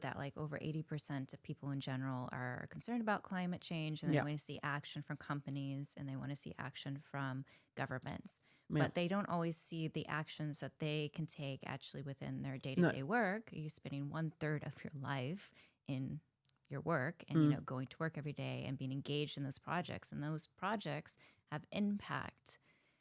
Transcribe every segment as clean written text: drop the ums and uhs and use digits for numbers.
know that like over 80% of people in general are concerned about climate change, and they want to see action from companies, and they want to see action from governments. But they don't always see the actions that they can take actually within their day-to-day work. You're spending 1/3 of your life in your work and, you know, going to work every day and being engaged in those projects. And those projects have impact.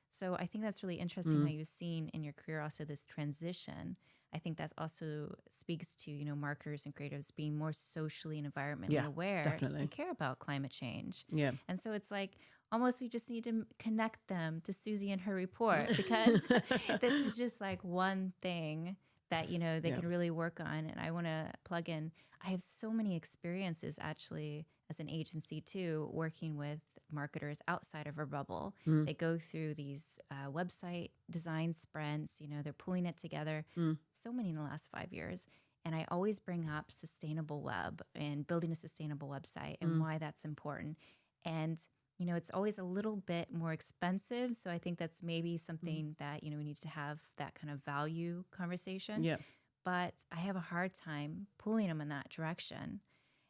So I think that's really interesting how you've seen in your career also this transition. I think that also speaks to, you know, marketers and creatives being more socially and environmentally aware and care about climate change. Yeah. And so it's like almost we just need to connect them to Susie and her report, because this is just like one thing that, you know, they can really work on. And I want to plug in, I have so many experiences actually as an agency too, working with marketers outside of our bubble. They go through these website design sprints, you know, they're pulling it together. So many in the last 5 years. And I always bring up sustainable web and building a sustainable website and why that's important. And, you know, it's always a little bit more expensive. So I think that's maybe something that, you know, we need to have that kind of value conversation. Yeah. But I have a hard time pulling them in that direction.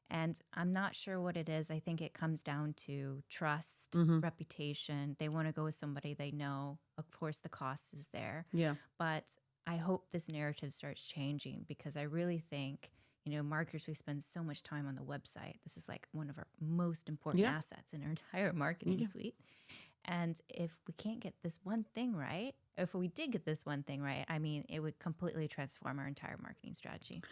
And I'm not sure what it is. I think it comes down to trust, reputation. They want to go with somebody they know. Of course, the cost is there. Yeah. But I hope this narrative starts changing, because I really think, you know, marketers, we spend so much time on the website. This is like one of our most important assets in our entire marketing suite. And if we can't get this one thing right, if we did get this one thing right, I mean, it would completely transform our entire marketing strategy.